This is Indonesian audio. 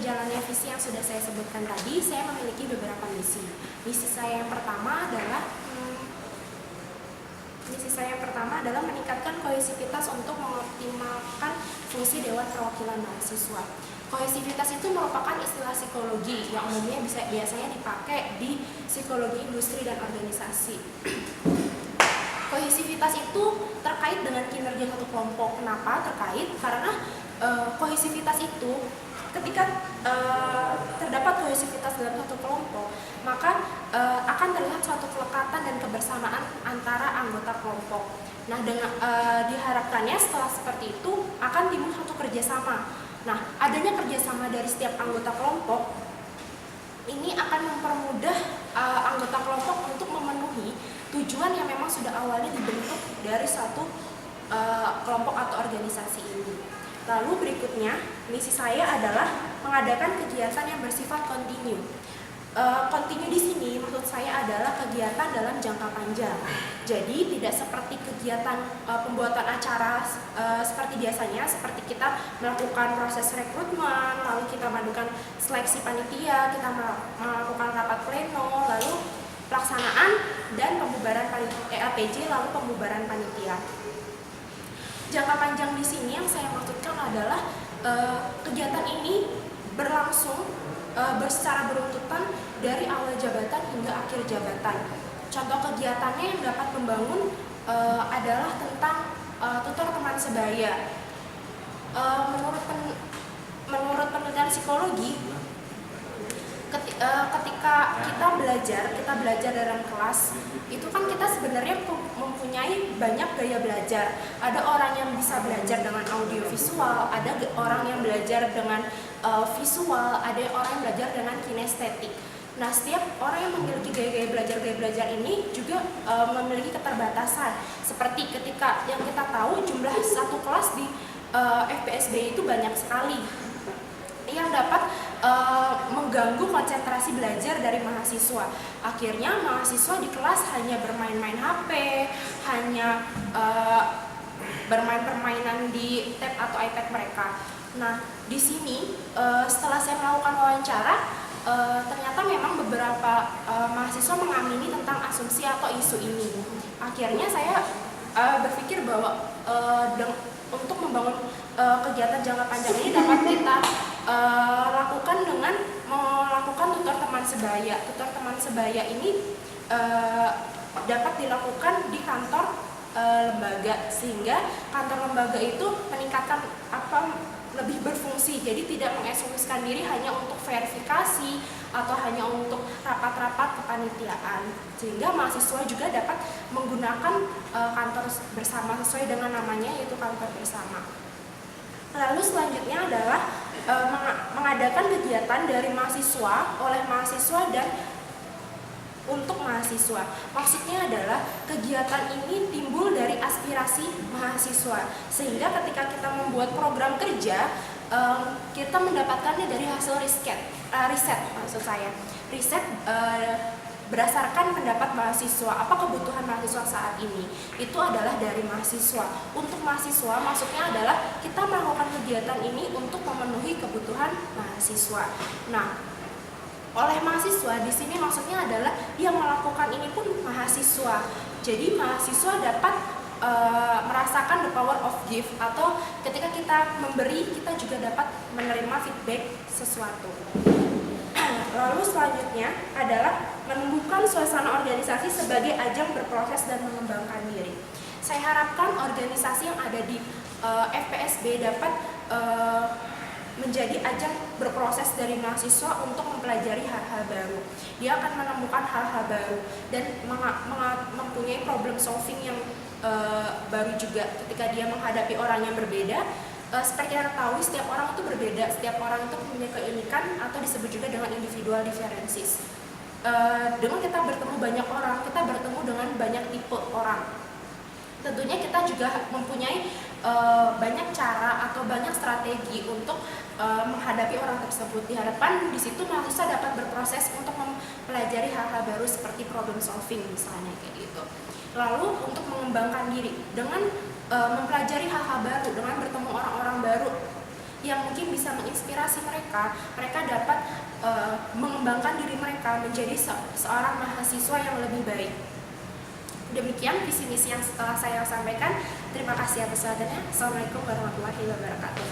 terjalannya visi yang sudah saya sebutkan tadi, saya memiliki beberapa misi. Misi saya yang pertama adalah meningkatkan kohesivitas untuk mengoptimalkan fungsi Dewan Perwakilan Mahasiswa. Kohesivitas itu merupakan istilah psikologi yang umumnya biasanya dipakai di psikologi industri dan organisasi. Kohesivitas itu terkait dengan kinerja satu kelompok. Kenapa terkait? Karena kohesivitas itu ketika terdapat kohesivitas dalam satu kelompok, maka akan terlihat suatu kelekatan dan kebersamaan antara anggota kelompok. Nah, dengan diharapkannya setelah seperti itu akan timbul suatu kerjasama. Nah, adanya kerjasama dari setiap anggota kelompok ini akan mempermudah anggota kelompok untuk memenuhi tujuan yang memang sudah awalnya dibentuk dari satu kelompok atau organisasi ini. Lalu berikutnya, misi saya adalah mengadakan kegiatan yang bersifat kontinu. Kontinu di sini maksud saya adalah kegiatan dalam jangka panjang. Jadi tidak seperti kegiatan pembuatan acara seperti biasanya, seperti kita melakukan proses rekrutmen, lalu kita melakukan seleksi panitia, kita melakukan rapat pleno, lalu pelaksanaan dan pembubaran APJ, lalu pembubaran panitia. Jangka panjang di sini yang saya maksudkan adalah kegiatan ini berlangsung secara beruntutan dari awal jabatan hingga akhir jabatan. Contoh kegiatannya yang dapat membangun adalah tentang tutor teman sebaya. Menurut penelitian psikologi, ketika kita belajar dalam kelas, itu kan kita sebenarnya mempunyai banyak gaya belajar. Ada orang yang bisa belajar dengan audio visual, ada orang yang belajar dengan visual, ada orang yang belajar dengan kinestetik. Nah, setiap orang yang memiliki gaya belajar ini juga memiliki keterbatasan. Seperti ketika yang kita tahu jumlah satu kelas di FPSB itu banyak sekali, yang dapat mengganggu konsentrasi belajar dari mahasiswa. Akhirnya mahasiswa di kelas hanya bermain-main HP, hanya bermain permainan di tab atau iPad mereka. Nah, di sini setelah saya melakukan wawancara, ternyata memang beberapa mahasiswa mengamini tentang asumsi atau isu ini. Akhirnya saya berpikir bahwa untuk membangun kegiatan jangka panjang ini dapat kita lakukan dengan melakukan tutor teman sebaya. Tutor teman sebaya ini dapat dilakukan di kantor lembaga, sehingga kantor lembaga itu meningkatkan lebih berfungsi. Jadi tidak mengeksekusikan diri hanya untuk verifikasi atau hanya untuk rapat-rapat kepanitiaan, sehingga mahasiswa juga dapat menggunakan kantor bersama sesuai dengan namanya, yaitu kantor bersama. Lalu selanjutnya adalah mengadakan kegiatan dari mahasiswa, oleh mahasiswa, dan untuk mahasiswa. Maksudnya adalah kegiatan ini timbul dari aspirasi mahasiswa, sehingga ketika kita membuat program kerja, kita mendapatkannya dari hasil riset berdasarkan pendapat mahasiswa. Apa kebutuhan mahasiswa saat ini? Itu adalah dari mahasiswa. Untuk mahasiswa maksudnya adalah kita melakukan kegiatan ini untuk memenuhi kebutuhan mahasiswa. Nah, oleh mahasiswa di sini maksudnya adalah yang melakukan ini pun mahasiswa. Jadi mahasiswa dapat merasakan the power of give, atau ketika kita memberi, kita juga dapat menerima feedback sesuatu. Lalu selanjutnya adalah menumbuhkan suasana organisasi sebagai ajang berproses dan mengembangkan diri. Saya harapkan organisasi yang ada di FPSB dapat menjadi ajang berproses dari mahasiswa untuk mempelajari hal-hal baru. Dia akan menemukan hal-hal baru dan mempunyai problem solving yang baru juga ketika dia menghadapi orang yang berbeda. Seperti yang kita tahu, setiap orang itu berbeda, setiap orang itu mempunyai keunikan atau disebut juga dengan individual differences. Dengan kita bertemu banyak orang, kita bertemu dengan banyak tipe orang. Tentunya kita juga mempunyai banyak cara atau banyak strategi untuk menghadapi orang tersebut. Diharapkan di situ mahasiswa dapat berproses untuk mempelajari hal-hal baru seperti problem solving misalnya kayak gitu. Lalu untuk mengembangkan diri dengan mempelajari hal-hal baru, dengan bertemu orang-orang baru, yang mungkin bisa menginspirasi mereka dapat mengembangkan diri mereka menjadi seorang mahasiswa yang lebih baik. Demikian visi misi yang setelah saya sampaikan. Terima kasih atas perhatiannya. Assalamualaikum warahmatullahi wabarakatuh.